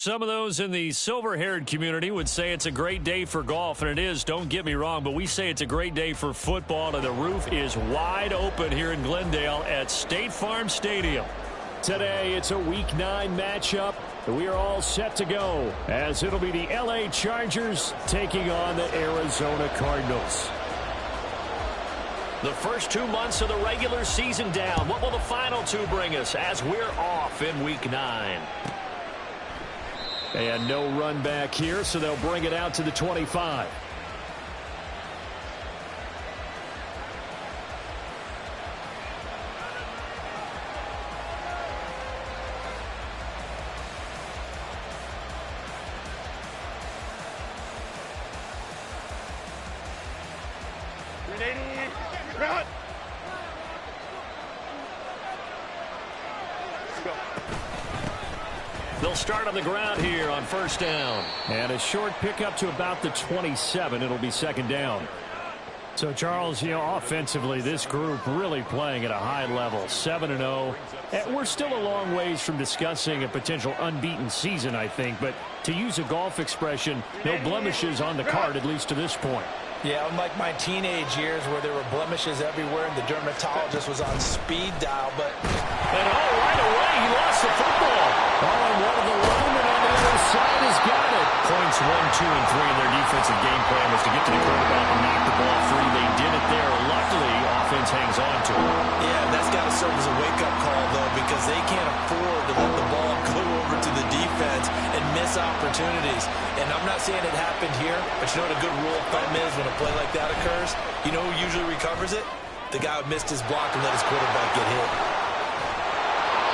Some of those in the silver-haired community would say it's a great day for golf, and it is, don't get me wrong, but we say it's a great day for football, and the roof is wide open here in Glendale at State Farm Stadium. Today, it's a Week 9 matchup. We are all set to go, as it'll be the L.A. Chargers taking on the Arizona Cardinals. The first 2 months of the regular season down. What will the final two bring us as we're off in Week 9? And no run back here, so they'll bring it out to the 25. They'll start on the ground here on first down. And a short pickup to about the 27. It'll be second down. So, Charles, offensively, this group really playing at a high level, 7-0. We're still a long ways from discussing a potential unbeaten season, I think. But to use a golf expression, no blemishes on the card, at least to this point. Yeah, unlike my teenage years where there were blemishes everywhere and the dermatologist was on speed dial, but... And right away, he lost the football. And one of the linemen on the other side has got it. Points 1, 2, and 3 in their defensive game plan was to get to the quarterback and knock the ball free. They did it there. Luckily, offense hangs on to it. Yeah, that's got to serve as a wake-up call, though, because they can't afford to let the ball go over to the defense and miss opportunities. And I'm not saying it happened here, but you know what a good rule of thumb is when a play like that occurs? You know who usually recovers it? The guy who missed his block and let his quarterback get hit.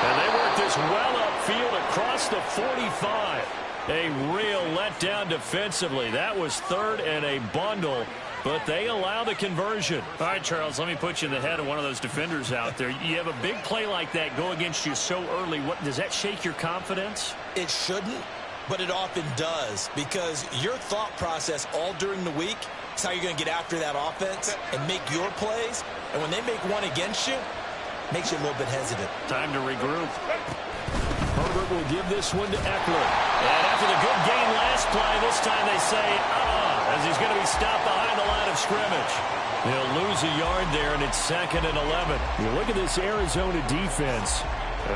And they work this well upfield across the 45. A real letdown defensively. That was third and a bundle, but they allow the conversion. All right, Charles, let me put you in the head of one of those defenders out there. You have a big play like that go against you so early. What does that shake your confidence? It shouldn't, but it often does, because your thought process all during the week is how you're going to get after that offense and make your plays. And when they make one against you, it makes you a little bit hesitant. Time to regroup. Herbert will give this one to Eckler. And after the good gain last play, this time they say, as he's going to be stopped behind the line of scrimmage. He'll lose a yard there, and it's 2nd and 11. You look at this Arizona defense.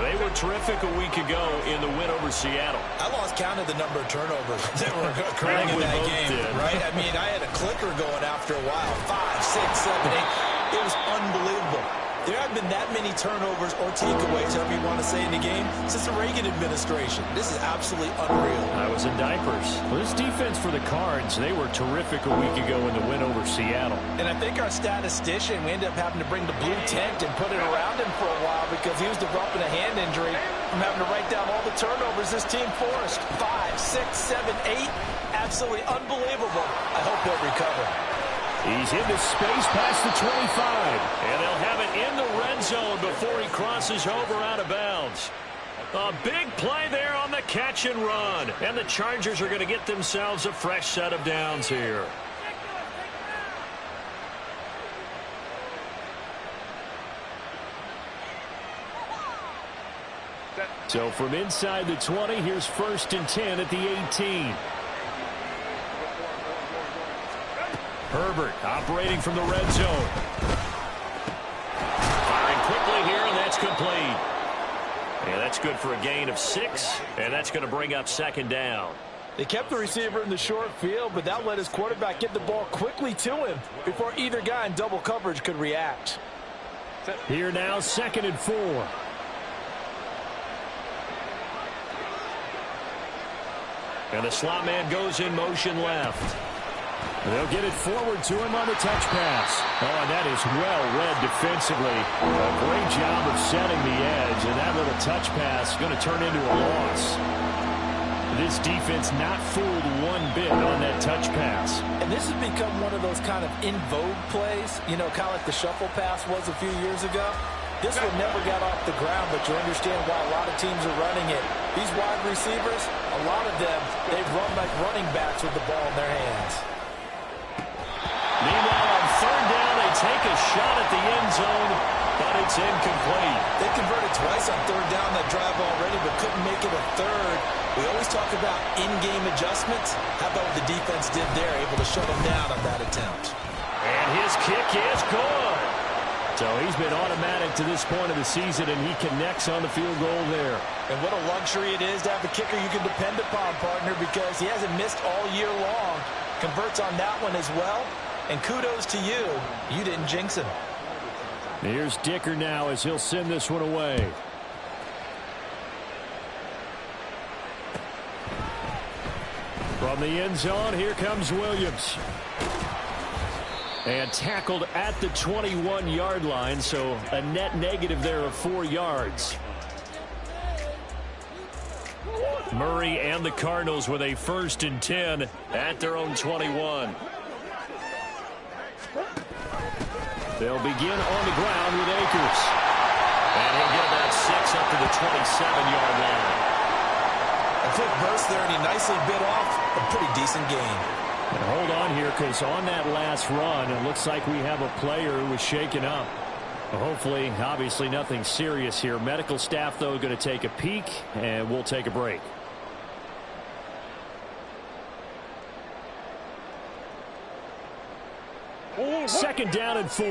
They were terrific a week ago in the win over Seattle. I lost count of the number of turnovers that were occurring in that game, right? I mean, I had a clicker going after a while. 5, 6, 7, 8. It was unbelievable. There haven't been that many turnovers or takeaways, however you want to say, in the game since the Reagan administration. This is absolutely unreal. I was in diapers. Well, this defense for the Cards, they were terrific a week ago in the win over Seattle. And I think our statistician, we ended up having to bring the blue tent and put it around him for a while because he was developing a hand injury from having to write down all the turnovers this team forced. 5, 6, 7, 8. Absolutely unbelievable. I hope he'll recover. He's into space past the 25, and they'll have it in the red zone before he crosses over out of bounds. A big play there on the catch and run, and the Chargers are going to get themselves a fresh set of downs here. So from inside the 20, here's 1st and 10 at the 18. Herbert operating from the red zone. Firing quickly here, and that's complete. And that's good for a gain of 6, and that's going to bring up 2nd down. They kept the receiver in the short field, but that let his quarterback get the ball quickly to him before either guy in double coverage could react. Here now, 2nd and 4. And the slot man goes in motion left. They'll get it forward to him on the touch pass. Oh, and that is well read defensively. A great job of setting the edge, and that little touch pass is going to turn into a loss. This defense not fooled one bit on that touch pass. And this has become one of those kind of in vogue plays, kind of like the shuffle pass was a few years ago. This one never got off the ground, but you understand why a lot of teams are running it. These wide receivers, a lot of them, they've run like running backs with the ball in their hands. Meanwhile, on 3rd down, they take a shot at the end zone, but it's incomplete. They converted twice on third down that drive already, but couldn't make it a third. We always talk about in-game adjustments. How about what the defense did there, able to shut them down on that attempt? And his kick is good. So he's been automatic to this point of the season, and he connects on the field goal there. And what a luxury it is to have a kicker you can depend upon, partner, because he hasn't missed all year long. Converts on that one as well. And kudos to you. You didn't jinx him. Here's Dicker now as he'll send this one away. From the end zone, here comes Williams. And tackled at the 21-yard line, so a net negative there of 4 yards. Murray and the Cardinals with a 1st and 10 at their own 21. They'll begin on the ground with Akers. And he'll get about 6 up to the 27-yard line. A quick burst there, and he nicely bit off a pretty decent gain. And hold on here, because on that last run, it looks like we have a player who was shaken up. Hopefully, obviously nothing serious here. Medical staff, though, going to take a peek, and we'll take a break. Second down and 4.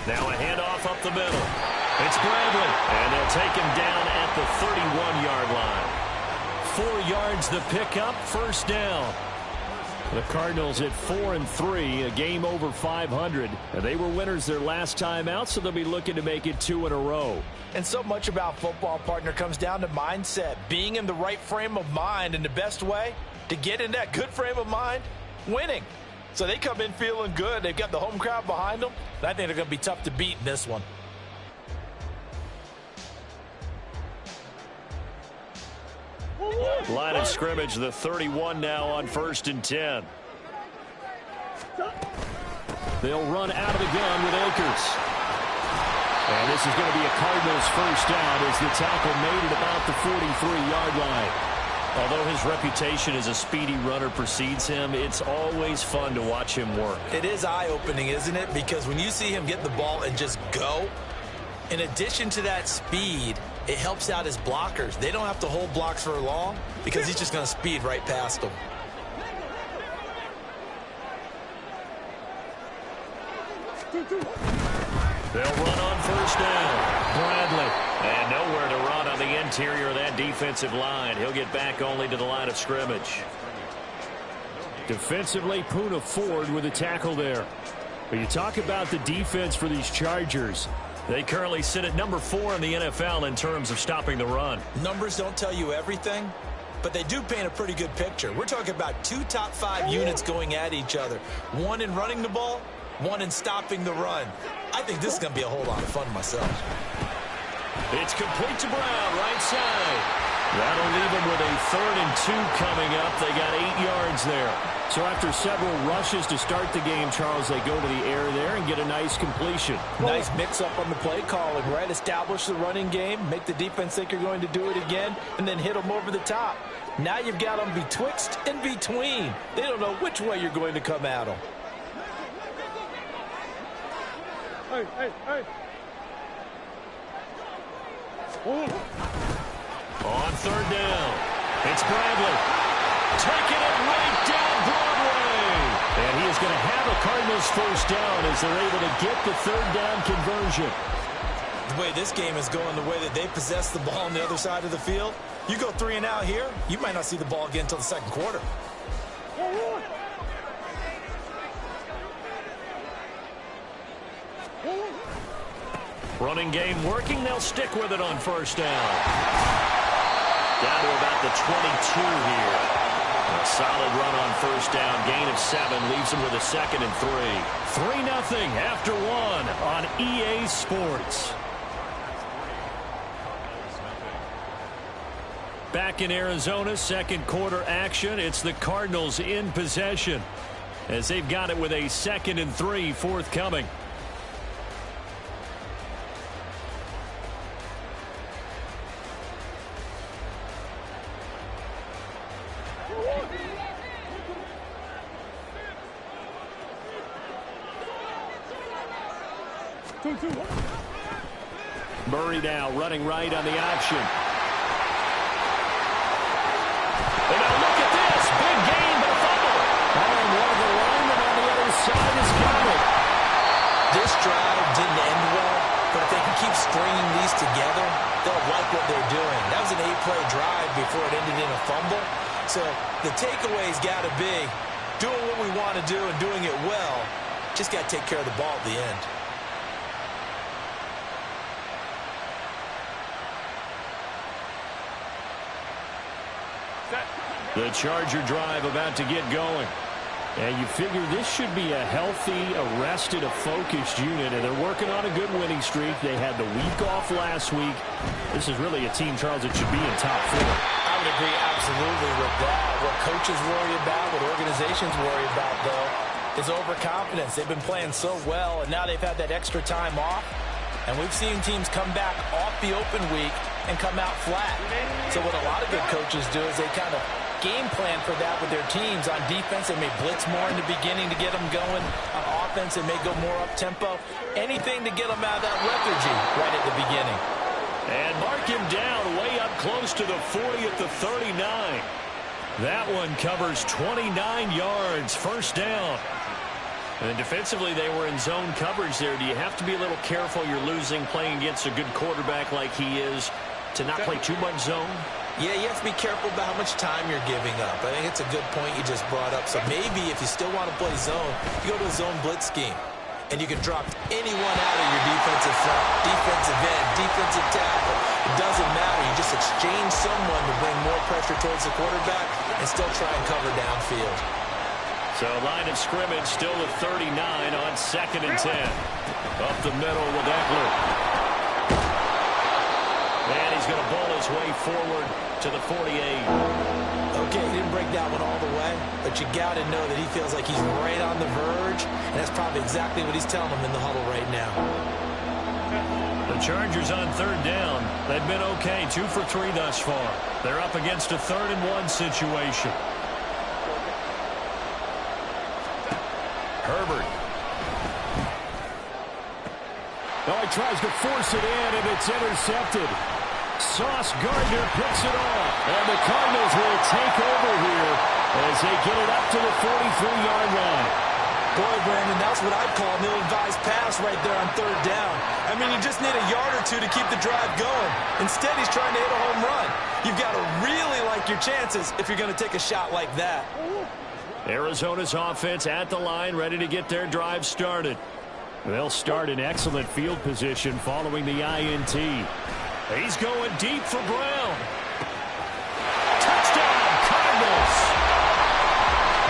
Now a handoff up the middle. It's Bradley, and they'll take him down at the 31-yard line. 4 yards the pickup, 1st down. The Cardinals at 4-3, a game over 500. And they were winners their last time out, so they'll be looking to make it 2 in a row. And so much about football, partner, comes down to mindset. Being in the right frame of mind, and the best way to get in that good frame of mind, winning. So they come in feeling good. They've got the home crowd behind them. And I think they're going to be tough to beat in this one. Line of scrimmage, the 31 now on 1st and 10. They'll run out of the gun with Akers. And this is going to be a Cardinals 1st down as the tackle made it about the 43-yard line. Although his reputation as a speedy runner precedes him, it's always fun to watch him work. It is eye-opening, isn't it? Because when you see him get the ball and just go, in addition to that speed, it helps out his blockers. They don't have to hold blocks for long because he's just going to speed right past them. They'll run on 1st down. Bradley. And nowhere to run on the interior of that defensive line. He'll get back only to the line of scrimmage. Defensively, Poona Ford with a tackle there. But you talk about the defense for these Chargers. They currently sit at number 4 in the NFL in terms of stopping the run. Numbers don't tell you everything, but they do paint a pretty good picture. We're talking about 2 top 5 units going at each other. One in running the ball, one in stopping the run. I think this is going to be a whole lot of fun myself. It's complete to Brown, right side. That'll leave them with a 3rd and 2 coming up. They got 8 yards there. So after several rushes to start the game, Charles, they go to the air there and get a nice completion. Nice mix-up on the play calling, right? Establish the running game, make the defense think you're going to do it again, and then hit them over the top. Now you've got them betwixt and between. They don't know which way you're going to come at them. Hey. On 3rd down, it's Bradley. Taking it right down Broadway. And he is going to have a Cardinals 1st down as they're able to get the 3rd down conversion. The way this game is going, the way that they possess the ball on the other side of the field, you go 3 and out here, you might not see the ball again until the 2nd quarter. Running game working. They'll stick with it on 1st down. Down to about the 22 here. A solid run on 1st down. Gain of 7 leaves them with a 2nd and 3. 3-0 after 1 on EA Sports. Back in Arizona, 2nd quarter action. It's the Cardinals in possession as they've got it with a 2nd and 3 forthcoming. 2, 2, 1. Murray now running right on the option. And now look at this. Big gain, but a fumble. And one of the linemen on the other side has got it. This drive didn't end well, but if they can keep stringing these together, they'll like what they're doing. That was an 8-play drive before it ended in a fumble. So the takeaway's got to be doing what we want to do and doing it well. Just got to take care of the ball at the end. The Charger drive about to get going. And you figure this should be a healthy, arrested, a focused unit, and they're working on a good winning streak. They had the week off last week. This is really a team, Charles, that should be in top 4. I would agree absolutely with that. What coaches worry about, what organizations worry about, though, is overconfidence. They've been playing so well, and now they've had that extra time off. And we've seen teams come back off the open week and come out flat. So what a lot of good coaches do is they kind of game plan for that with their teams. On defense, they may blitz more in the beginning to get them going. On offense, they may go more up-tempo. Anything to get them out of that lethargy right at the beginning. And mark him down way up close to the 40 at the 39. That one covers 29 yards, first down. And defensively, they were in zone coverage there. Do you have to be a little careful? You're losing, playing against a good quarterback like he is, to not play too much zone? Yeah, you have to be careful about how much time you're giving up. I think it's a good point you just brought up. So maybe if you still want to play zone, you go to a zone blitz scheme. And you can drop anyone out of your defensive front, defensive end, defensive tackle. It doesn't matter. You just exchange someone to bring more pressure towards the quarterback and still try and cover downfield. So line of scrimmage still with 39 on 2nd and 10. Up the middle with Eckler. And he's going to bowl his way forward to the 48. Okay, he didn't break that one all the way, but you got to know that he feels like he's right on the verge, and that's probably exactly what he's telling them in the huddle right now. The Chargers on 3rd down. They've been okay, 2 for 3 thus far. They're up against a 3rd and 1 situation. Herbert. Oh, he tries to force it in, and it's intercepted. Sauce Gardner picks it off, and the Cardinals will take over here as they get it up to the 43-yard line. Boy, Brandon, that's what I'd call an ill-advised pass right there on 3rd down. I mean, you just need a yard or two to keep the drive going. Instead, he's trying to hit a home run. You've got to really like your chances if you're going to take a shot like that. Arizona's offense at the line, ready to get their drive started. They'll start in excellent field position following the INT. He's going deep for Brown. Touchdown, Cardinals.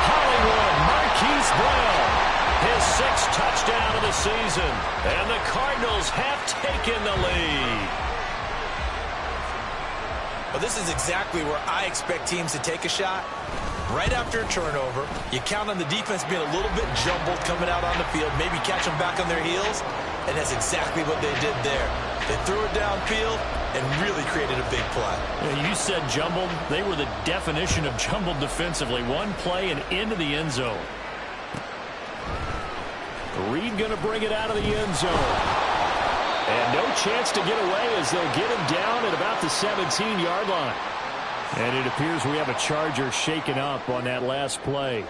Hollywood Marquise Brown, his 6th touchdown of the season. And the Cardinals have taken the lead. Well, this is exactly where I expect teams to take a shot. Right after a turnover, you count on the defense being a little bit jumbled coming out on the field, maybe catch them back on their heels, and that's exactly what they did there. They threw it downfield and really created a big play. Yeah, you said jumbled. They were the definition of jumbled defensively. One play and into the end zone. Reed going to bring it out of the end zone. And no chance to get away as they'll get him down at about the 17-yard line. And it appears we have a Charger shaken up on that last play.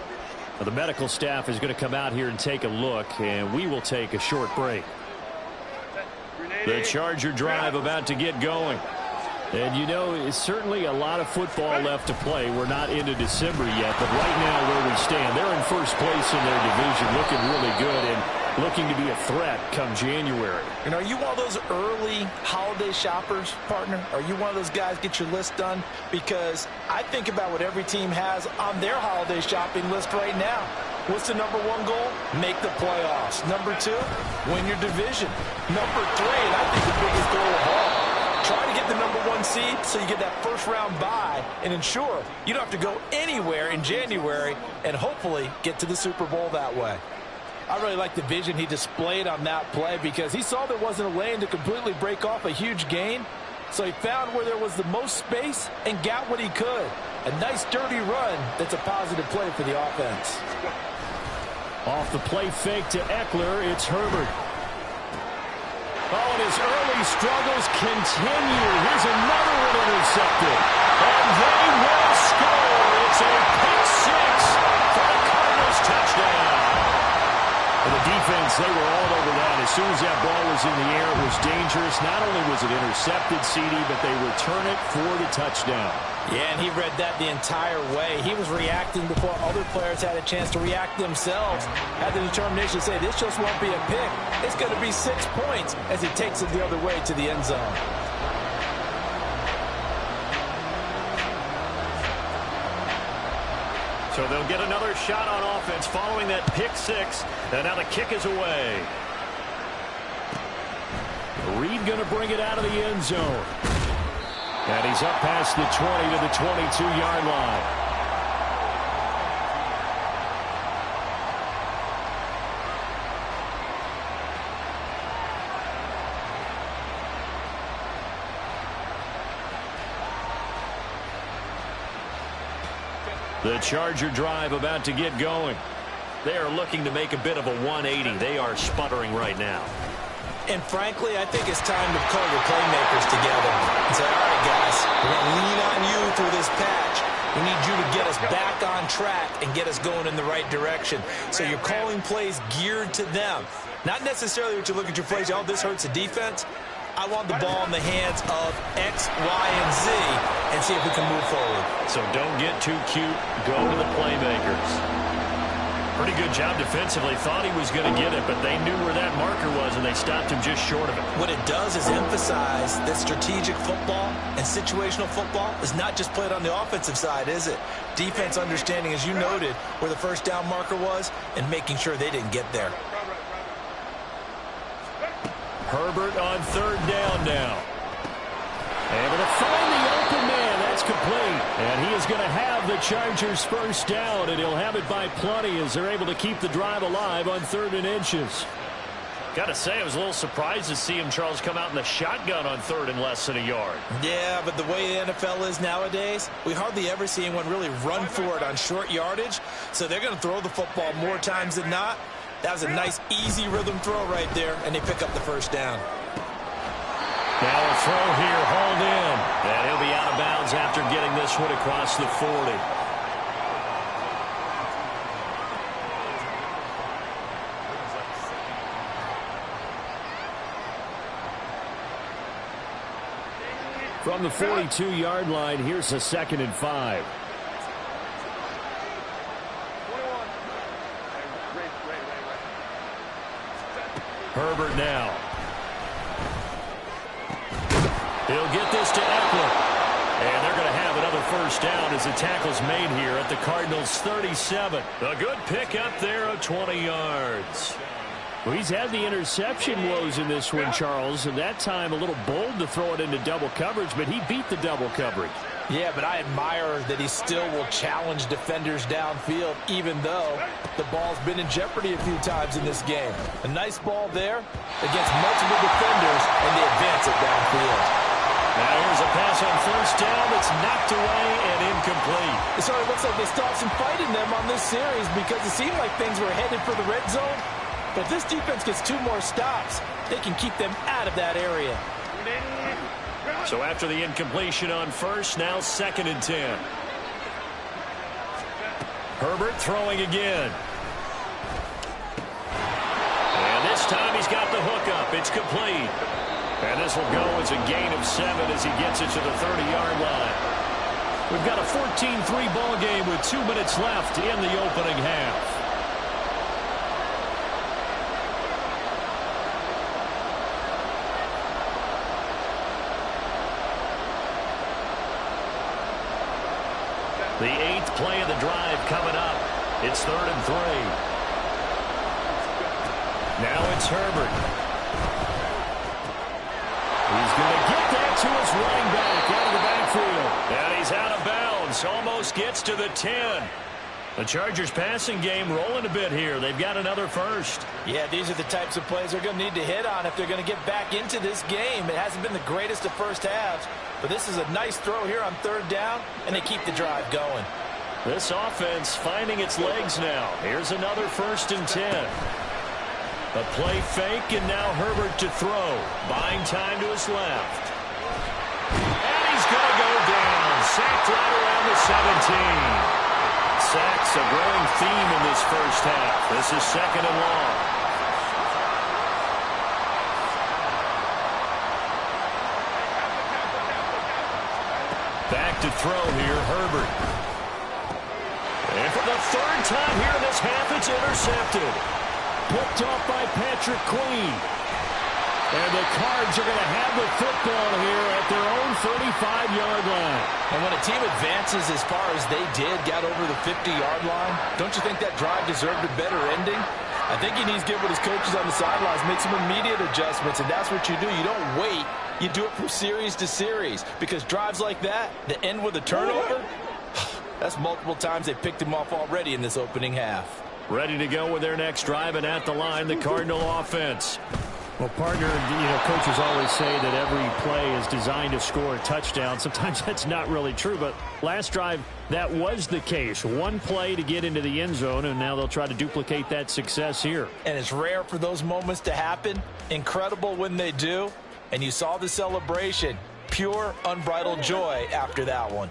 Well, the medical staff is going to come out here and take a look, and we will take a short break. The Charger drive about to get going. And, you know, it's certainly a lot of football left to play. We're not into December yet, but right now where we stand, they're in first place in their division, looking really good and looking to be a threat come January. And are you one of those early holiday shoppers, partner? Are you one of those guys get your list done? Because I think about what every team has on their holiday shopping list right now. What's the number 1 goal? Make the playoffs. Number 2, win your division. Number 3, and I think the biggest goal of all, try to get the number 1 seed so you get that first-round bye and ensure you don't have to go anywhere in January and hopefully get to the Super Bowl that way. I really like the vision he displayed on that play because he saw there wasn't a lane to completely break off a huge gain. So he found where there was the most space and got what he could. A nice dirty run that's a positive play for the offense. Off the play fake to Eckler, it's Herbert. Oh, and his early struggles continue. Here's another one intercepted. And they will score. It's a pick six for the Cardinals touchdown. And the defense, they were all over that. As soon as that ball was in the air, it was dangerous. Not only was it intercepted, CD, but they return it for the touchdown. Yeah, and he read that the entire way. He was reacting before other players had a chance to react themselves. Had the determination to say, this just won't be a pick. It's going to be 6 points as he takes it the other way to the end zone. So they'll get another shot on offense following that pick six. And now the kick is away. Reed going to bring it out of the end zone. And he's up past the 20 to the 22-yard line. The Charger drive about to get going. They are looking to make a bit of a 180. They are sputtering right now. And frankly, I think it's time to call your playmakers together and say, all right, guys, we're going to lean on you through this patch. We need you to get us back on track and get us going in the right direction. So you're calling plays geared to them. Not necessarily what you look at your plays, oh, this hurts the defense. I want the ball in the hands of X, Y, and Z and see if we can move forward. So don't get too cute. Go to the playmakers. Pretty good job defensively. Thought he was going to get it, but they knew where that marker was, and they stopped him just short of it. What it does is emphasize that strategic football and situational football is not just played on the offensive side, is it? Defense understanding, as you noted, where the first down marker was and making sure they didn't get there. Herbert on third down now. Able to find the open man. That's complete. And he is going to have the Chargers first down, and he'll have it by plenty as they're able to keep the drive alive on 3rd and inches. Got to say, I was a little surprised to see him, Charles, come out in the shotgun on 3rd and less than a yard. Yeah, but the way the NFL is nowadays, we hardly ever see anyone really run for it on short yardage. So they're going to throw the football more times than not. That was a nice, easy rhythm throw right there, and they pick up the first down. Now a throw here, hauled in. And he'll be out of bounds after getting this one across the 40. From the 42-yard line, here's a 2nd and 5. Herbert now. He'll get this to Eckler. And they're going to have another first down as the tackle's made here at the Cardinals' 37. A good pickup there of 20 yards. Well, he's had the interception woes in this one, Charles, and that time a little bold to throw it into double coverage, but he beat the double coverage. Yeah, but I admire that he still will challenge defenders downfield, even though the ball's been in jeopardy a few times in this game. A nice ball there against multiple defenders, and they advance it downfield. Now here's a pass on first down that's knocked away and incomplete. It sort of looks like they stopped some fight in them on this series because it seemed like things were headed for the red zone. But if this defense gets 2 more stops, they can keep them out of that area. So after the incompletion on first, now 2nd and 10. Herbert throwing again. And this time he's got the hook up. It's complete. And this will go as a gain of 7 as he gets it to the 30-yard line. We've got a 14-3 ball game with 2 minutes left in the opening half. The 8th play of the drive coming up. It's 3rd and 3. Now it's Herbert. He's going to get that to his running back out of the backfield. And he's out of bounds. Almost gets to the 10. The Chargers passing game rolling a bit here. They've got another first. Yeah, these are the types of plays they're going to need to hit on if they're going to get back into this game. It hasn't been the greatest of first halves, but this is a nice throw here on 3rd down, and they keep the drive going. This offense finding its legs now. Here's another 1st and 10. A play fake, and now Herbert to throw. Buying time to his left. And he's going to go down. Sacked right around the 17. Sacks a growing theme in this first half. This is second and long. Back to throw here, Herbert. And for the third time here in this half, it's intercepted. Picked off by Patrick Queen. And the Cards are going to have the football here at their own 35-yard line. And when a team advances as far as they did, got over the 50-yard line, don't you think that drive deserved a better ending? I think he needs to get with his coaches on the sidelines, make some immediate adjustments, and that's what you do. You don't wait. You do it from series to series, because drives like that end with a turnover, that's multiple times they picked him off already in this opening half. Ready to go with their next drive, and at the line, the Cardinal offense. Well, partner, coaches always say that every play is designed to score a touchdown. Sometimes that's not really true, but last drive, that was the case. One play to get into the end zone, and now they'll try to duplicate that success here. And it's rare for those moments to happen. Incredible when they do. And you saw the celebration. Pure, unbridled joy after that one.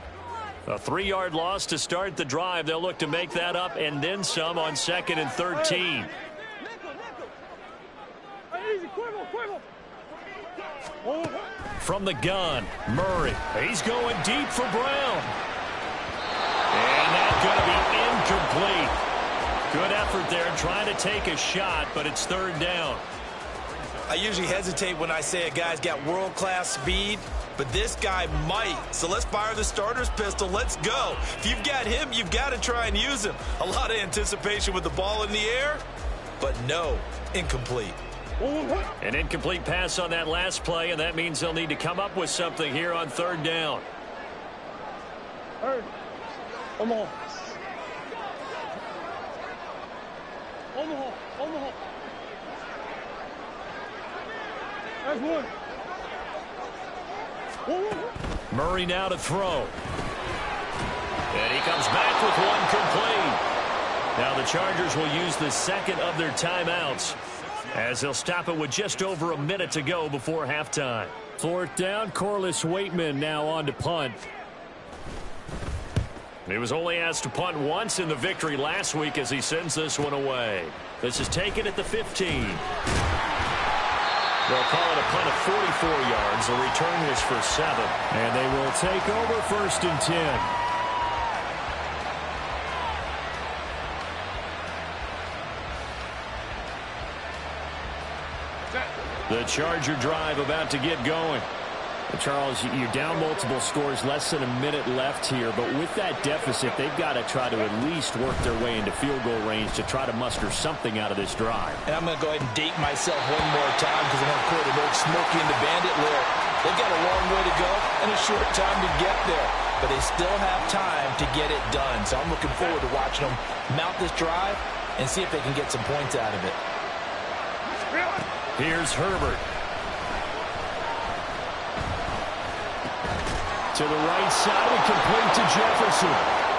A 3-yard loss to start the drive. They'll look to make that up and then some on 2nd and 13. From the gun, Murray. He's going deep for Brown. And that's going to be incomplete. Good effort there trying to take a shot, but it's third down. I usually hesitate when I say a guy's got world-class speed, but this guy might. So let's fire the starter's pistol. Let's go. If you've got him, you've got to try and use him. A lot of anticipation with the ball in the air, but no, incomplete. An incomplete pass on that last play, and that means they'll need to come up with something here on third down. Omaha. That's one. Murray now to throw. And he comes back with one complete. Now the Chargers will use the second of their timeouts, as they'll stop it with just over a minute to go before halftime. Fourth down, Corliss Waitman now on to punt. He was only asked to punt once in the victory last week as he sends this one away. This is taken at the 15. They'll call it a punt of 44 yards. The return was for 7. And they will take over 1st and 10. The Charger drive about to get going. Charles, you're down multiple scores, less than a minute left here, but with that deficit, they've got to try to at least work their way into field goal range to try to muster something out of this drive. And I'm going to go ahead and date myself one more time because I'm going to quote an old Smokey and the Bandit lyric. They've got a long way to go and a short time to get there, but they still have time to get it done. So I'm looking forward to watching them mount this drive and see if they can get some points out of it. Here's Herbert. To the right side and complete to Jefferson.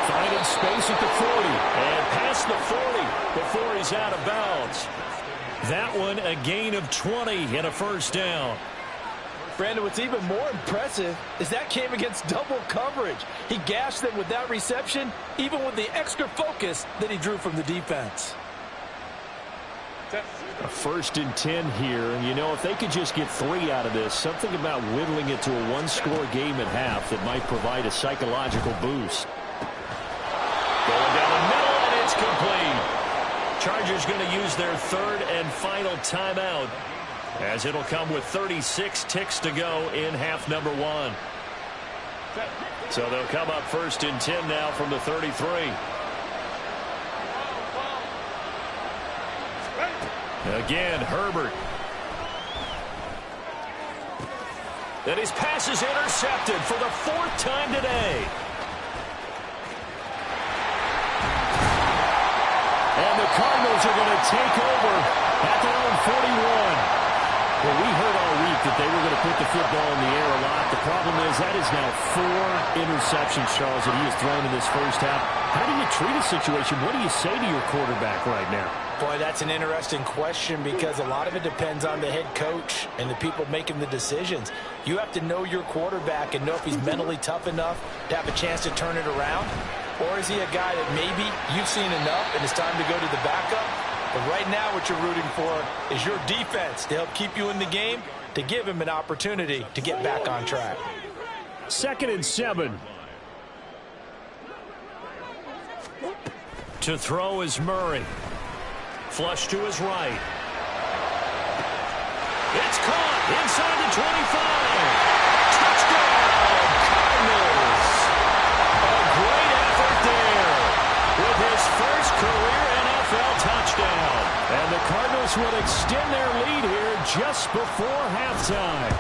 Finding space at the 40. And past the 40 before he's out of bounds. That one a gain of 20 and a first down. Brandon, what's even more impressive is that came against double coverage. He gashed them with that reception, even with the extra focus that he drew from the defense. A 1st and 10 here, and if they could just get 3 out of this, something about whittling it to a one-score game at half that might provide a psychological boost. Going down the middle, and it's complete. Chargers going to use their third and final timeout, as it'll come with 36 ticks to go in half number 1. So they'll come up 1st and 10 now from the 33. Again, Herbert. And his pass is intercepted for the 4th time today. And the Cardinals are going to take over at their own 41. Well, we heard all week that they were going to put the football in the air a lot. The problem is that is now 4 interceptions, Charles, that he has thrown in this first half. How do you treat a situation? What do you say to your quarterback right now? Boy, that's an interesting question because a lot of it depends on the head coach and the people making the decisions. You have to know your quarterback and know if he's mentally tough enough to have a chance to turn it around. Or is he a guy that maybe you've seen enough and it's time to go to the backup? But right now what you're rooting for is your defense to help keep you in the game, to give him an opportunity to get back on track. 2nd and 7. To throw is Murray. Flush to his right. It's caught inside the 25. Touchdown, Cardinals. A great effort there with his first career NFL touchdown. And the Cardinals will extend their lead here just before halftime.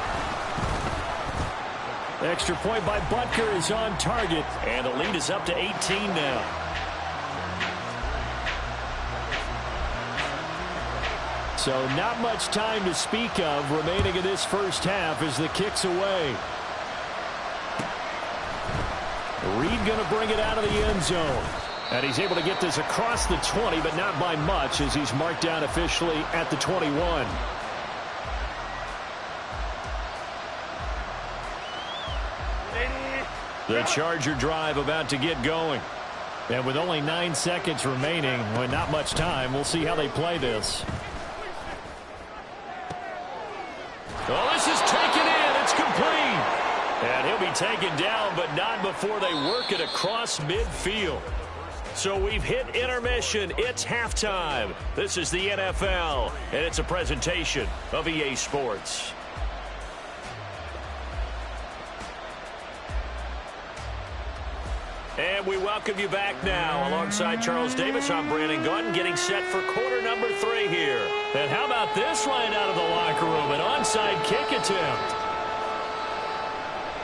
Extra point by Butker is on target. And the lead is up to 18 now. So not much time to speak of remaining in this first half as the kick's away. Reed going to bring it out of the end zone. And he's able to get this across the 20, but not by much as he's marked down officially at the 21. The Charger drive about to get going. And with only 9 seconds remaining, with not much time, we'll see how they play this. Oh, this is taken in. It's complete. And he'll be taken down, but not before they work it across midfield. So we've hit intermission. It's halftime. This is the NFL, and it's a presentation of EA Sports. And we welcome you back now. Alongside Charles Davis, I'm Brandon Gaudin, getting set for quarter number 3 here. And how about this right out of the locker room? An onside kick attempt.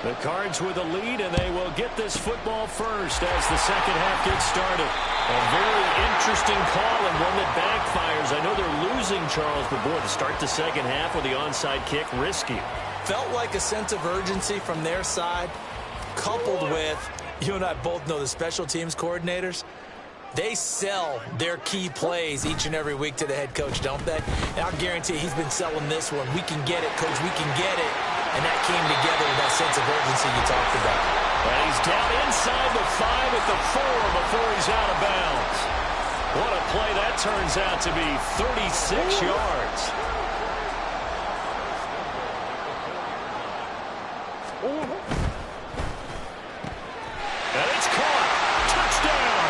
The Cards with a lead, and they will get this football first as the second half gets started. A very interesting call and one that backfires. I know they're losing, Charles, but boy, to start the second half with the onside kick, risky. Felt like a sense of urgency from their side, coupled with, you and I both know the special teams coordinators, they sell their key plays each and every week to the head coach, don't they? And I'll guarantee he's been selling this one. We can get it, coach, we can get it. And that came together with that sense of urgency you talked about. And he's down inside the 5 at the 4 before he's out of bounds. What a play that turns out to be, 36 yards. And it's caught. Touchdown.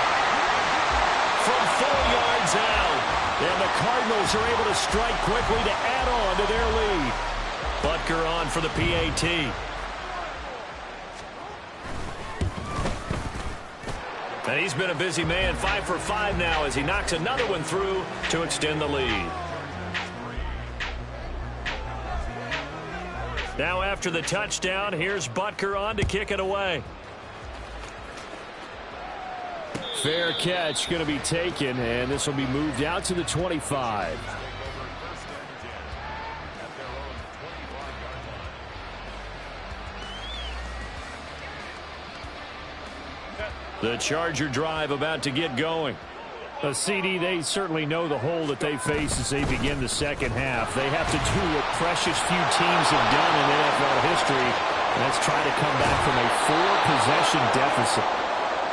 From 4 yards out. And the Cardinals are able to strike quickly to add on to their lead. Butker on for the PAT. And he's been a busy man, 5 for 5 now as he knocks another one through to extend the lead. Now after the touchdown, here's Butker on to kick it away. Fair catch going to be taken, and this will be moved out to the 25. The Charger drive about to get going. CD, they certainly know the hole that they face as they begin the second half. They have to do what precious few teams have done in NFL history, and that's try to come back from a 4-possession deficit.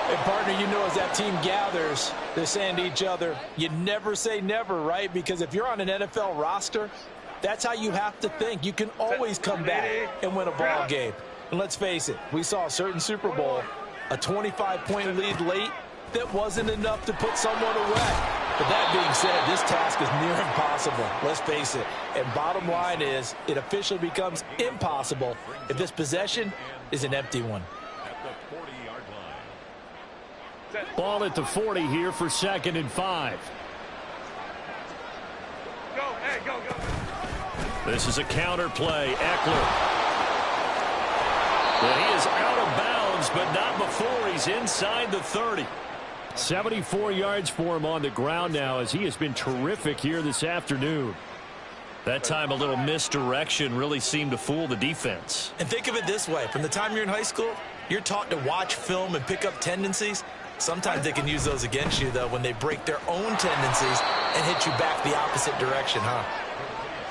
And, partner, you know as that team gathers, they're saying to each other, you never say never, right? Because if you're on an NFL roster, that's how you have to think. You can always come back and win a ball game. And let's face it, we saw a certain Super Bowl, a 25-point lead late, that wasn't enough to put someone away. But that being said, this task is near impossible. Let's face it. And bottom line is, it officially becomes impossible if this possession is an empty one. Ball at the 40 here for 2nd and 5. Go, hey, go, go. This is a counter play. Eckler. But he is out of bounds, but not before he's inside the 30. 74 yards for him on the ground now as he has been terrific here this afternoon. That time a little misdirection really seemed to fool the defense. And think of it this way. From the time you're in high school, you're taught to watch film and pick up tendencies. Sometimes they can use those against you, though, when they break their own tendencies and hit you back the opposite direction, huh?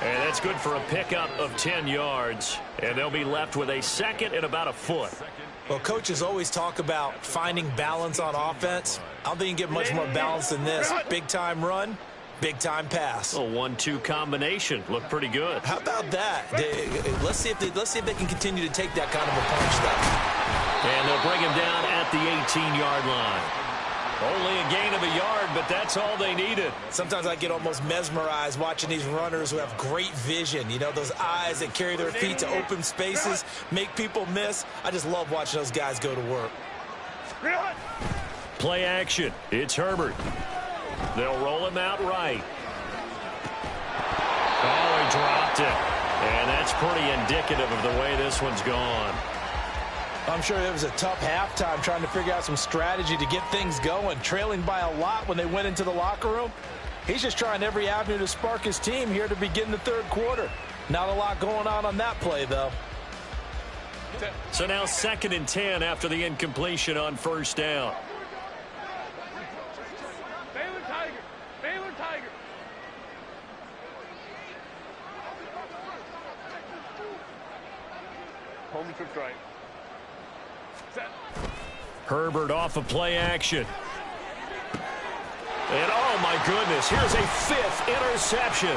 And that's good for a pickup of 10 yards. And they'll be left with a second and about a foot. Well, coaches always talk about finding balance on offense. I don't think you can get much more balance than this. Big-time run, big-time pass. A 1-2 combination. Looked pretty good. How about that? Let's see if they can continue to take that kind of a punch, though. And they'll bring him down at the 18-yard line. Only a gain of a yard, but that's all they needed. Sometimes I get almost mesmerized watching these runners who have great vision. You know, those eyes that carry their feet to open spaces, make people miss. I just love watching those guys go to work. Play action. It's Herbert. They'll roll him out right. Oh, he dropped it. And that's pretty indicative of the way this one's gone. I'm sure it was a tough halftime trying to figure out some strategy to get things going. Trailing by a lot when they went into the locker room. He's just trying every avenue to spark his team here to begin the third quarter. Not a lot going on that play, though. So now 2nd and 10 after the incompletion on first down. Baylor Tiger. Baylor Tiger. Home trips right. Herbert off of play action. And oh my goodness, here's a 5th interception.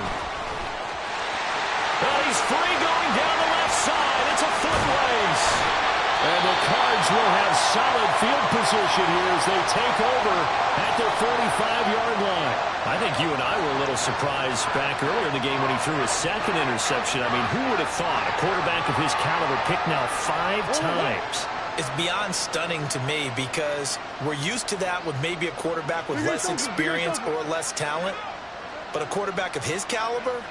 Well, he's free going down the left side. It's a foot race. And the Cards will have solid field position here as they take over at their 45-yard line. I think you and I were a little surprised back earlier in the game when he threw his 2nd interception. I mean, who would have thought a quarterback of his caliber picked now 5 times? It's beyond stunning to me because we're used to that with maybe a quarterback with less experience or less talent. But a quarterback of his caliber,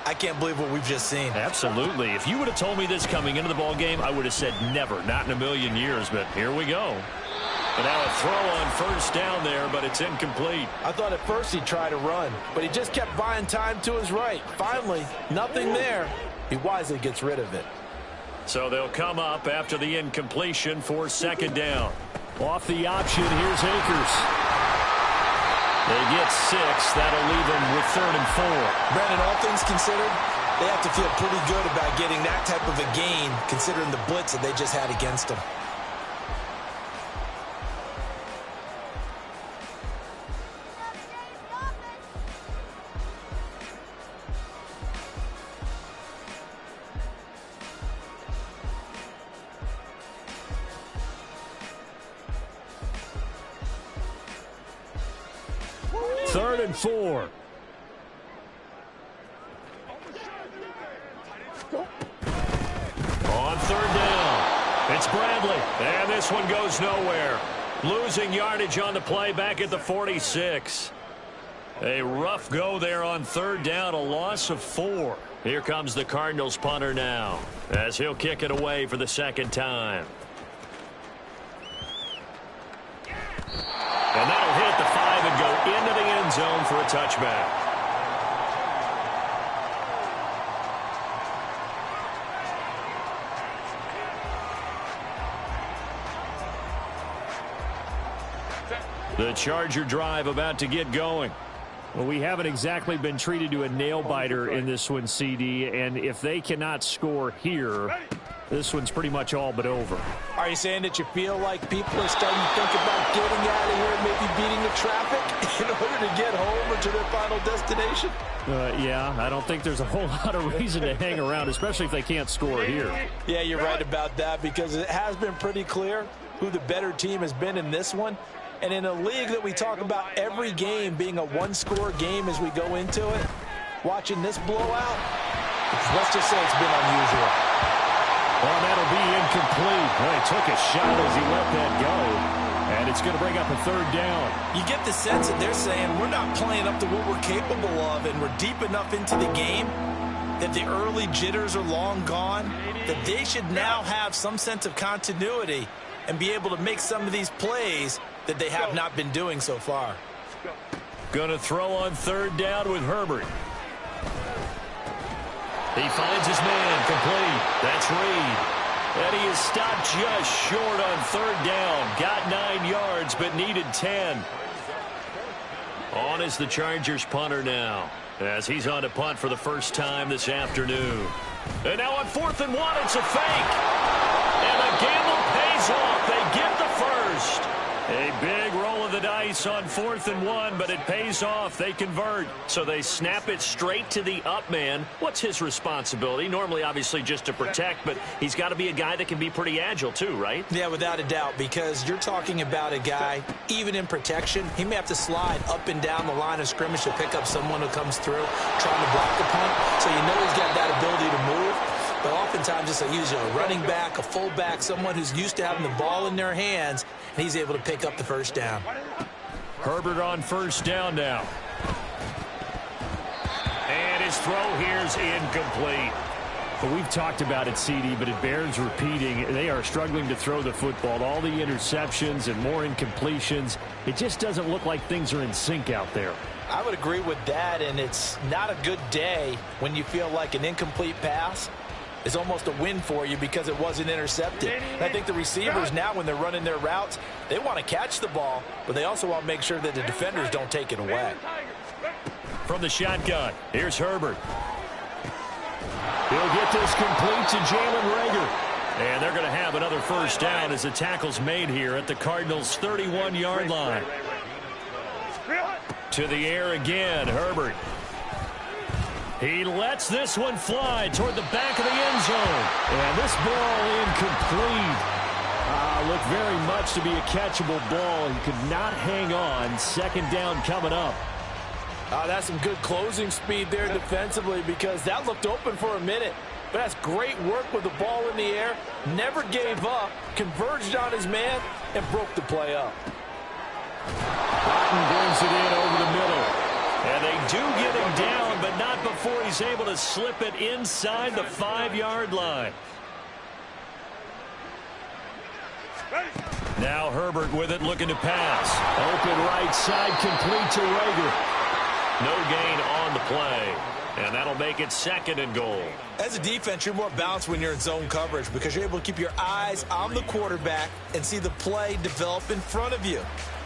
I can't believe what we've just seen. Absolutely. If you would have told me this coming into the ball game, I would have said never, not in a million years. But here we go. And now a throw on first down there, but it's incomplete. I thought at first he'd try to run, but he just kept buying time to his right. Finally, nothing there. He wisely gets rid of it. So they'll come up after the incompletion for 2nd down. Off the option, here's Akers. They get 6. That'll leave them with 3rd and 4. Brandon, all things considered, they have to feel pretty good about getting that type of a gain considering the blitz that they just had against them. Third and 4. On 3rd down, it's Bradley. And this one goes nowhere. Losing yardage on the play back at the 46. A rough go there on 3rd down, a loss of 4. Here comes the Cardinals punter now as he'll kick it away for the 2nd time. And that'll hit the 5 and go into the end zone for a touchback. The Charger drive about to get going. Well, we haven't exactly been treated to a nail-biter in this one, CD, and if they cannot score here, this one's pretty much all but over. Are you saying that you feel like people are starting to think about getting out of here and maybe beating the traffic in order to get home or to their final destination? Yeah, I don't think there's a whole lot of reason to hang around, especially if they can't score here. Yeah, you're right about that because it has been pretty clear who the better team has been in this one. And in a league that we talk about every game being a one-score game as we go into it, watching this blowout, let's just say it's been unusual. Well, that'll be incomplete. Well, he took a shot as he let that go. And it's going to bring up a 3rd down. You get the sense that they're saying we're not playing up to what we're capable of and we're deep enough into the game that the early jitters are long gone, that they should now have some sense of continuity and be able to make some of these plays that they have not been doing so far. Going to throw on 3rd down with Herbert. He finds his man, complete. That's Reed. And he is stopped just short on third down. Got 9 yards, but needed 10. On is the Chargers punter now, as he's on to punt for the first time this afternoon. And now on 4th and 1, it's a fake. And the gamble pays off. They get the first. A big roll of the dice on 4th and 1, but it pays off. They convert. So they snap it straight to the up man. What's his responsibility? Normally, obviously, just to protect, but he's got to be a guy that can be pretty agile too, right? Yeah, without a doubt, because you're talking about a guy, even in protection, he may have to slide up and down the line of scrimmage to pick up someone who comes through trying to block the punt. So you know he's got that ability to move. But oftentimes, just usually a running back, a fullback, someone who's used to having the ball in their hands, and he's able to pick up the first down. Herbert on first down now. And his throw here's incomplete. Well, we've talked about it, CD, but it bears repeating. They are struggling to throw the football. All the interceptions and more incompletions. It just doesn't look like things are in sync out there. I would agree with that, and it's not a good day when you feel like an incomplete pass is almost a win for you because it wasn't intercepted. And I think the receivers now, when they're running their routes, they want to catch the ball, but they also want to make sure that the defenders don't take it away. From the shotgun, here's Herbert. He'll get this complete to Jalen Reagor. And they're going to have another first down as the tackle's made here at the Cardinals' 31-yard line. To the air again, Herbert. He lets this one fly toward the back of the end zone. And this ball incomplete. Looked very much to be a catchable ball. He could not hang on. Second down coming up. That's some good closing speed there defensively because that looked open for a minute. But that's great work with the ball in the air. Never gave up. Converged on his man and broke the play up. Cotton brings it in over the middle. And they do get him down, but not before he's able to slip it inside the 5-yard line. Now Herbert with it, looking to pass. Open right side, complete to Reagor. No gain on the play. And that'll make it 2nd and goal. As a defense, you're more balanced when you're in zone coverage because you're able to keep your eyes on the quarterback and see the play develop in front of you.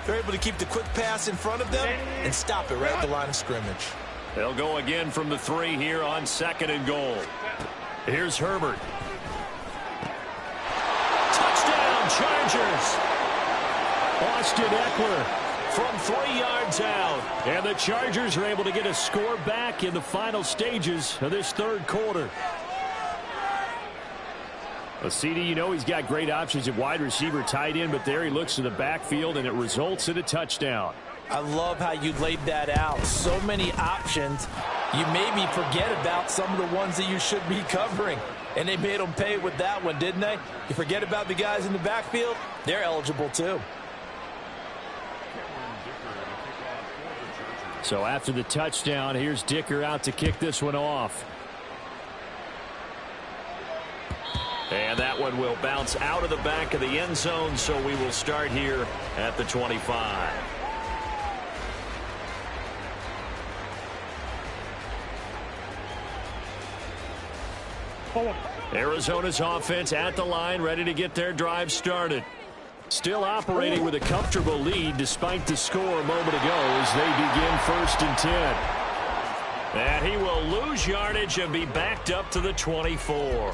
They're able to keep the quick pass in front of them and stop it right at the line of scrimmage. They'll go again from the 3 here on 2nd and goal. Here's Herbert. Touchdown, Chargers! Austin Eckler from 3 yards out. And the Chargers are able to get a score back in the final stages of this third quarter. Well, CD, you know he's got great options at wide receiver, tight end, but there he looks to the backfield, and it results in a touchdown. I love how you laid that out. So many options. You maybe forget about some of the ones that you should be covering. And they made them pay with that one, didn't they? You forget about the guys in the backfield, they're eligible too. So after the touchdown, here's Dicker out to kick this one off. And that one will bounce out of the back of the end zone, so we will start here at the 25. Arizona's offense at the line, ready to get their drive started. Still operating with a comfortable lead despite the score a moment ago as they begin 1st and 10. And he will lose yardage and be backed up to the 24.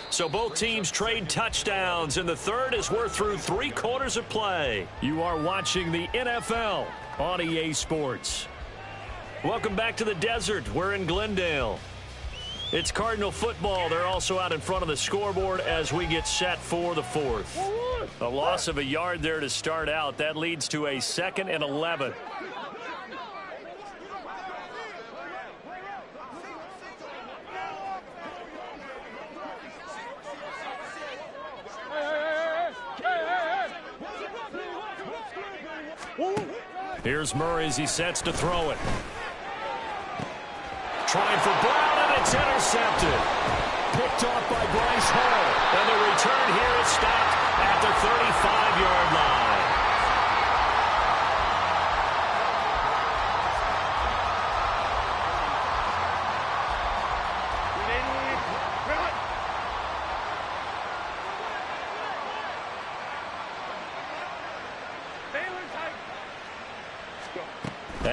So both teams trade touchdowns, and the third as we're through 3 quarters of play. You are watching the NFL on EA Sports. Welcome back to the desert. We're in Glendale. It's Cardinal football. They're also out in front of the scoreboard as we get set for the 4th. A loss of a yard there to start out. That leads to a 2nd and 11. Here's Murray as he sets to throw it. Trying for Brown, and it's intercepted. Picked off by Bryce Hall. And the return here is stopped at the 35-yard line.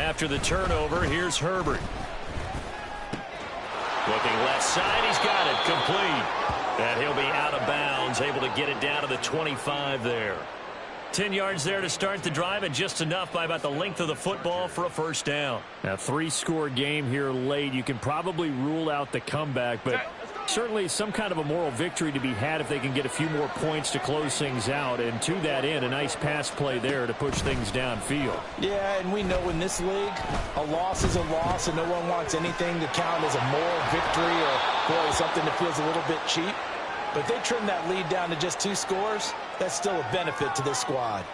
After the turnover, here's Herbert. Looking left side, he's got it, complete. And he'll be out of bounds, able to get it down to the 25 there. 10 yards there to start the drive, and just enough by about the length of the football for a first down. A 3-score game here late. You can probably rule out the comeback, but certainly some kind of a moral victory to be had if they can get a few more points to close things out. And to that end, a nice pass play there to push things downfield. Yeah, and we know in this league, a loss is a loss, and no one wants anything to count as a moral victory or, boy, something that feels a little bit cheap. But if they trim that lead down to just 2 scores, that's still a benefit to this squad.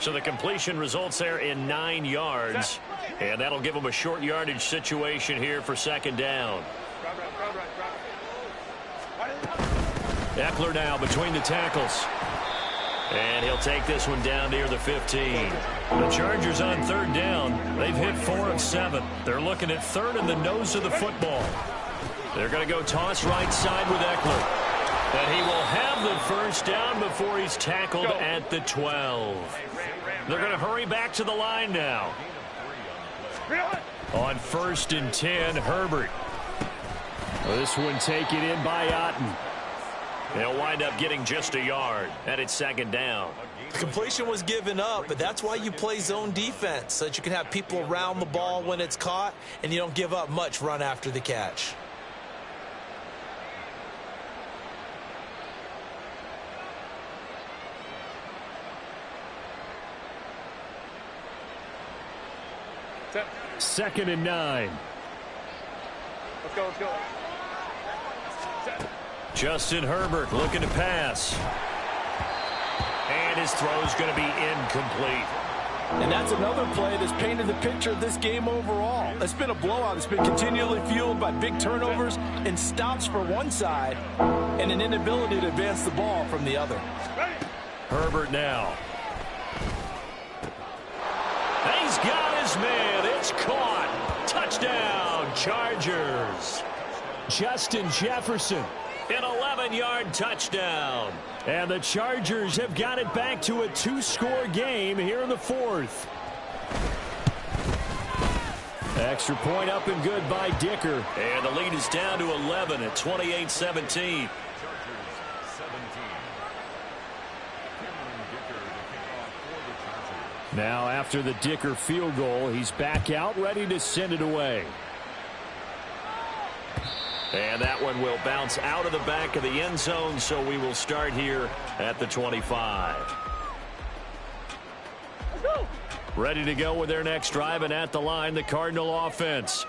So the completion results there in 9 yards, and that'll give them a short yardage situation here for second down. Eckler now between the tackles. And he'll take this one down near the 15. The Chargers on third down. They've hit 4 of 7. They're looking at third in the nose of the football. They're going to go toss right side with Eckler. And he will have the first down before he's tackled at the 12. They're going to hurry back to the line now. On 1st and 10, Herbert. This one taken in by Otten. They'll wind up getting just a yard, and it's second down. The completion was given up, but that's why you play zone defense, so that you can have people around the ball when it's caught, and you don't give up much run after the catch. Second and 9. Let's go, let's go. Justin Herbert looking to pass. And his throw's going to be incomplete. And that's another play that's painted the picture of this game overall. It's been a blowout. It's been continually fueled by big turnovers and stops for one side and an inability to advance the ball from the other. Herbert now. He's got his man. It's caught. Touchdown, Chargers. Justin Jefferson. An 11-yard touchdown. And the Chargers have got it back to a 2-score game here in the 4th. Extra point up and good by Dicker. And the lead is down to 11 at 28-17. Now after the Dicker field goal, he's back out ready to send it away. And that one will bounce out of the back of the end zone, so we will start here at the 25. Ready to go with their next drive, and at the line, the Cardinal offense.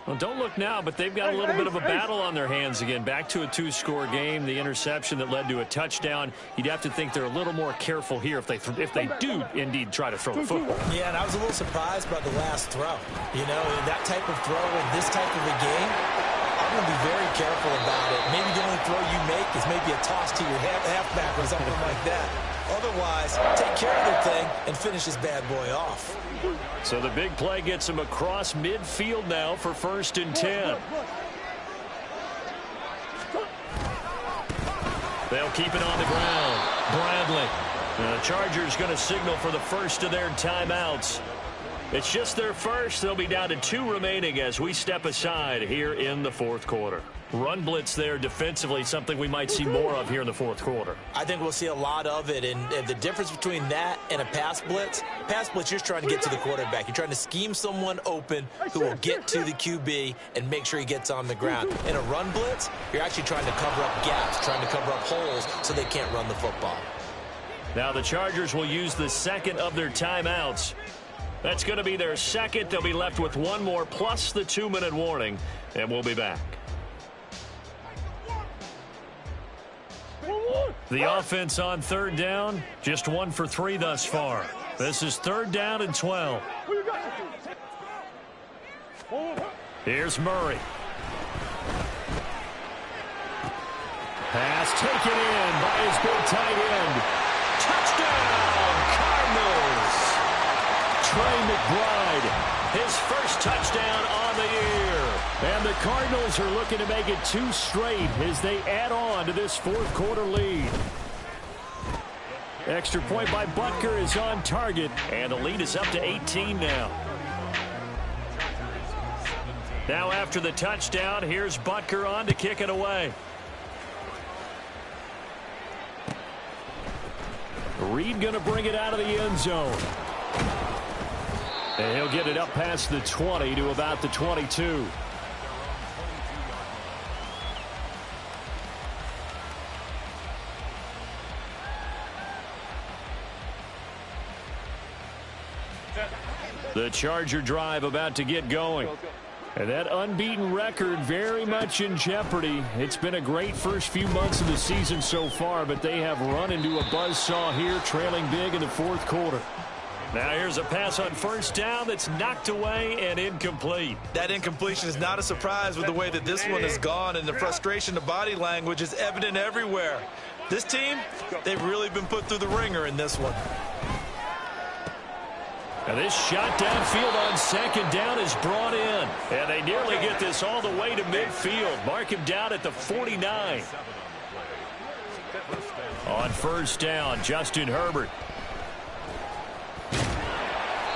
Well, don't look now, but they've got a little bit of a battle on their hands again. Back to a 2-score game, the interception that led to a touchdown. You'd have to think they're a little more careful here if they do indeed try to throw the football. Yeah, and I was a little surprised by the last throw. You know, that type of throw in this type of a game, I'm going to be very careful about it. Maybe the only throw you make is maybe a toss to your halfback or something like that. Otherwise, take care of the thing and finish this bad boy off. So the big play gets him across midfield now for 1st and 10. They'll keep it on the ground. Bradley. The Chargers going to signal for the first of their timeouts. It's just their first. They'll be down to 2 remaining as we step aside here in the 4th quarter. Run blitz there defensively, something we might see more of here in the 4th quarter. I think we'll see a lot of it, and the difference between that and a pass blitz, you're just trying to get to the quarterback. You're trying to scheme someone open who will get to the QB and make sure he gets on the ground. In a run blitz, you're actually trying to cover up gaps, trying to cover up holes so they can't run the football. Now the Chargers will use the second of their timeouts. That's going to be their second. They'll be left with one more plus the 2-minute warning, and we'll be back. The offense on third down, just 1 for 3 thus far. This is 3rd down and 12. Here's Murray. Pass taken in by his big tight end. Touchdown, Cardinals. Trey McBride, his first touchdown on the year. And the Cardinals are looking to make it 2 straight as they add on to this 4th quarter lead. Extra point by Butker is on target. And the lead is up to 18 now. Now after the touchdown, here's Butker on to kick it away. Reed going to bring it out of the end zone. And he'll get it up past the 20 to about the 22. The Charger drive about to get going. And that unbeaten record very much in jeopardy. It's been a great first few months of the season so far, but they have run into a buzzsaw here, trailing big in the fourth quarter. Now here's a pass on first down that's knocked away and incomplete. That incompletion is not a surprise with the way that this one has gone, and the frustration, the body language is evident everywhere. This team, they've really been put through the ringer in this one. And this shot downfield on second down is brought in. And they nearly get this all the way to midfield. Mark him down at the 49. On first down, Justin Herbert.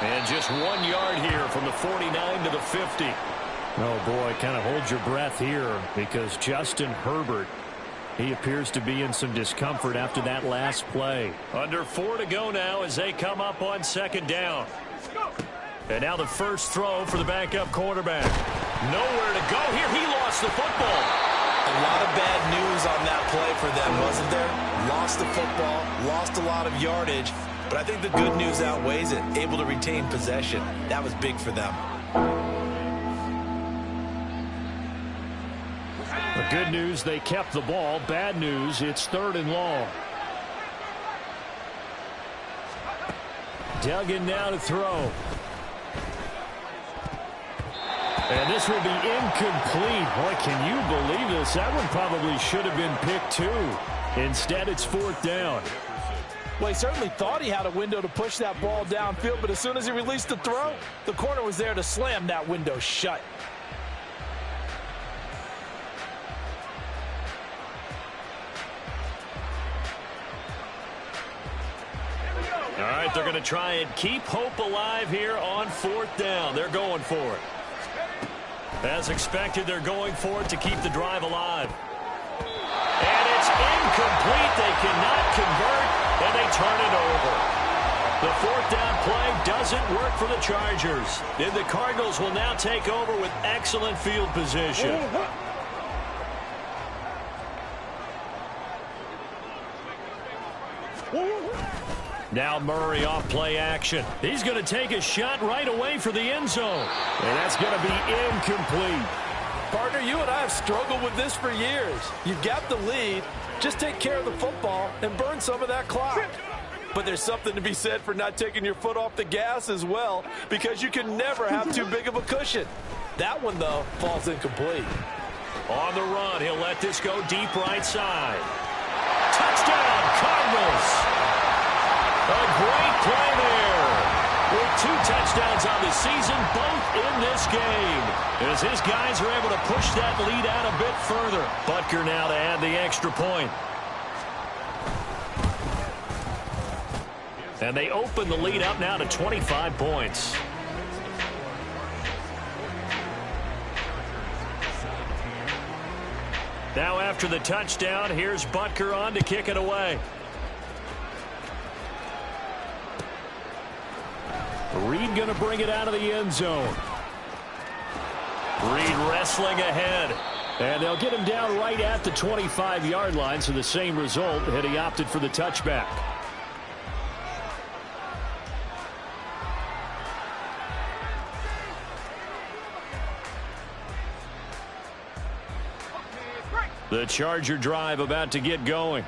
And just 1 yard here from the 49 to the 50. Oh, boy, kind of hold your breath here because Justin Herbert, he appears to be in some discomfort after that last play. Under 4 to go now as they come up on second down. And now the first throw for the backup quarterback. Nowhere to go here. He lost the football. A lot of bad news on that play for them, wasn't there? Lost the football, lost a lot of yardage, but I think the good news outweighs it. Able to retain possession. That was big for them. The good news, they kept the ball. Bad news, it's 3rd and long. Duggan now to throw. And this will be incomplete. Boy, can you believe this? That one probably should have been picked too. Instead, it's 4th down. Well, he certainly thought he had a window to push that ball downfield, but as soon as he released the throw, the corner was there to slam that window shut. All right, they're going to try and keep hope alive here on 4th down. They're going for it. As expected, they're going for it to keep the drive alive. And it's incomplete. They cannot convert, and they turn it over. The 4th down play doesn't work for the Chargers. And the Cardinals will now take over with excellent field position. Now Murray off play action. He's going to take a shot right away for the end zone. And that's going to be incomplete. Partner, you and I have struggled with this for years. You've got the lead. Just take care of the football and burn some of that clock. But there's something to be said for not taking your foot off the gas as well, because you can never have too big of a cushion. That one, though, falls incomplete. On the run, he'll let this go deep right side. Touchdown, Cardinals! A great play there. With 2 touchdowns on the season, both in this game. As his guys are able to push that lead out a bit further. Butker now to add the extra point. And they open the lead up now to 25 points. Now after the touchdown, here's Butker on to kick it away. Reed going to bring it out of the end zone. Reed wrestling ahead. And they'll get him down right at the 25-yard line, so the same result had he opted for the touchback. The Charger drive about to get going.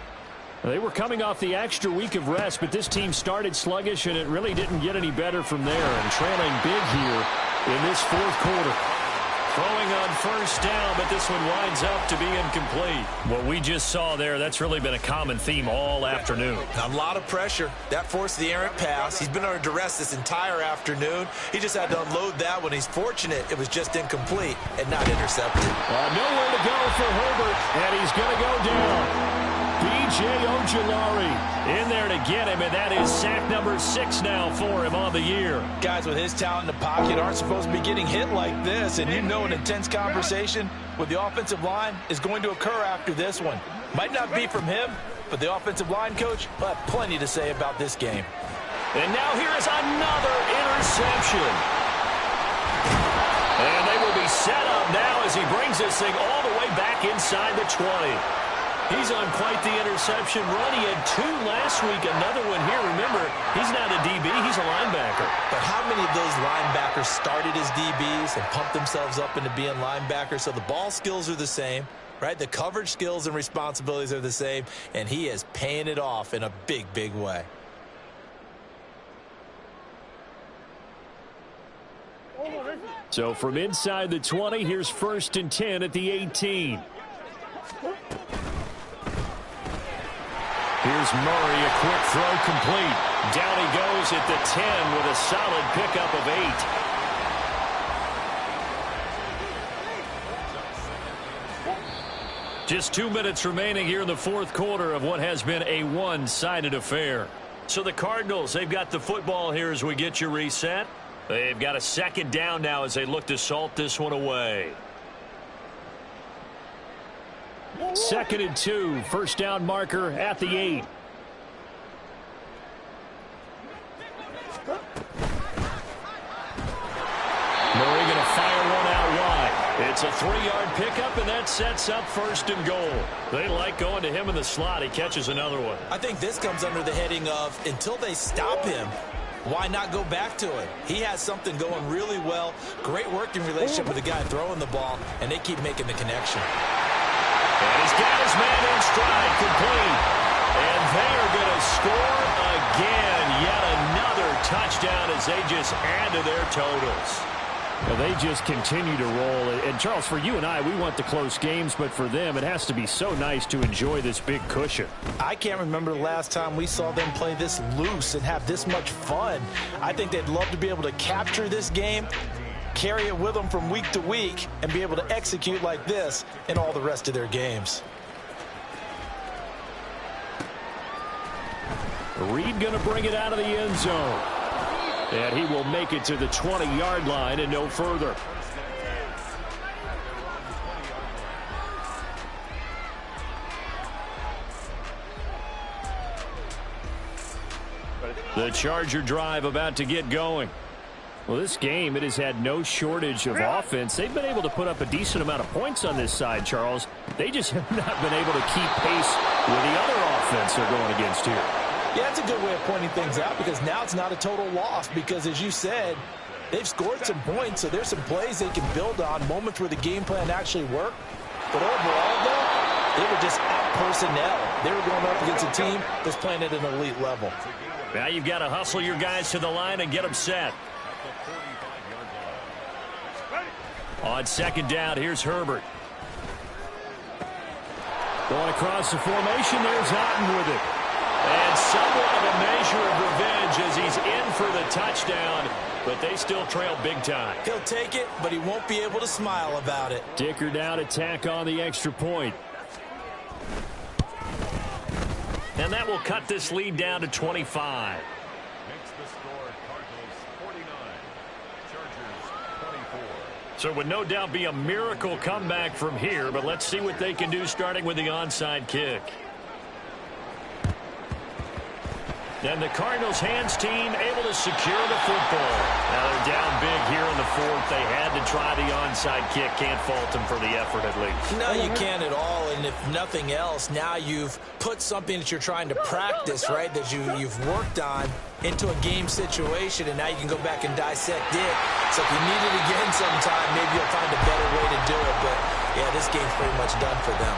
They were coming off the extra week of rest, but this team started sluggish, and it really didn't get any better from there. And trailing big here in this 4th quarter. Throwing on first down, but this one winds up to be incomplete. What we just saw there, that's really been a common theme all afternoon. A lot of pressure. That forced the errant pass. He's been under duress this entire afternoon. He just had to unload that one. He's fortunate it was just incomplete and not intercepted. Nowhere to go for Herbert, and he's going to go down. B.J. Ojulari in there to get him, and that is sack number 6 now for him on the year. Guys with his talent in the pocket aren't supposed to be getting hit like this, and you know an intense conversation with the offensive line is going to occur after this one. Might not be from him, but the offensive line coach will have plenty to say about this game. And now here is another interception. And they will be set up now as he brings this thing all the way back inside the 20. He's on quite the interception run. He had 2 last week, another one here. Remember, he's not a DB, he's a linebacker. But how many of those linebackers started as DBs and pumped themselves up into being linebackers? So the ball skills are the same, right? The coverage skills and responsibilities are the same, and he is paying it off in a big, big way. So from inside the 20, here's 1st and 10 at the 18. Here's Murray, a quick throw complete. Down he goes at the 10 with a solid pickup of 8. Just 2 minutes remaining here in the 4th quarter of what has been a one-sided affair. So the Cardinals, they've got the football here as we get you reset. They've got a 2nd down now as they look to salt this one away. 2nd and 2, 1st down marker at the 8. Murray going to fire one out wide. It's a 3-yard pickup, and that sets up 1st and goal. They like going to him in the slot. He catches another one. I think this comes under the heading of until they stop him, why not go back to it? He has something going really well. Great working relationship with the guy throwing the ball, and they keep making the connection. And he's got his man in stride, complete. And they're going to score again. Yet another touchdown as they just add to their totals. Well, they just continue to roll. And, Charles, for you and I, we want the close games, but for them, it has to be so nice to enjoy this big cushion. I can't remember the last time we saw them play this loose and have this much fun. I think they'd love to be able to capture this game, carry it with them from week to week, and be able to execute like this in all the rest of their games. Reed going to bring it out of the end zone. And he will make it to the 20-yard line and no further. The Charger drive about to get going. Well, this game, it has had no shortage of offense. They've been able to put up a decent amount of points on this side, Charles. They just have not been able to keep pace with the other offense they're going against here. Yeah, that's a good way of pointing things out because now it's not a total loss because, as you said, they've scored some points, so there's some plays they can build on, moments where the game plan actually worked. But overall, though, they were just out personnel. They were going up against a team that's playing at an elite level. Now you've got to hustle your guys to the line and get them set. On 2nd down, here's Herbert. Going across the formation, there's Otten with it. And somewhat of a measure of revenge as he's in for the touchdown, but they still trail big time. He'll take it, but he won't be able to smile about it. Dicker down to tack on the extra point. And that will cut this lead down to 25. Makes the score Cardinals 49, Chargers 24. So it would no doubt be a miracle comeback from here, but let's see what they can do starting with the onside kick. And the Cardinals hands team able to secure the football. Now they're down big here in the 4th. They had to try the onside kick. Can't fault them for the effort at least. No, you can't at all. And if nothing else, now you've put something that you're trying to practice, right, that you've worked on into a game situation, and now you can go back and dissect it. So if you need it again sometime, maybe you'll find a better way to do it. But, yeah, this game's pretty much done for them.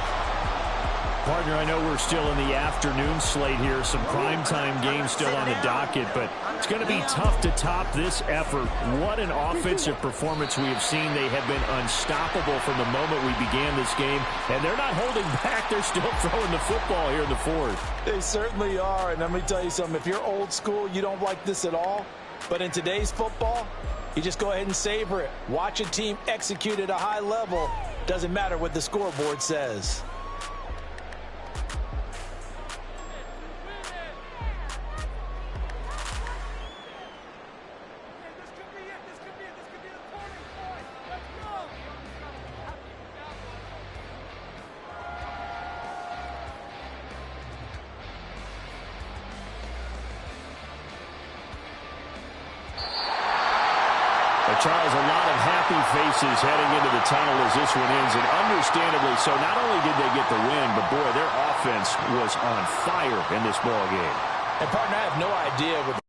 Partner, I know we're still in the afternoon slate here, some primetime games still on the docket, but it's going to be tough to top this effort. What an offensive performance we have seen. They have been unstoppable from the moment we began this game, and they're not holding back. They're still throwing the football here in the 4th. They certainly are, and let me tell you something. If you're old school, you don't like this at all, but in today's football, you just go ahead and savor it. Watch a team execute at a high level. Doesn't matter what the scoreboard says. Charles, a lot of happy faces heading into the tunnel as this one ends, and understandably so. Not only did they get the win, but, boy, their offense was on fire in this ball game. And, partner, I have no idea what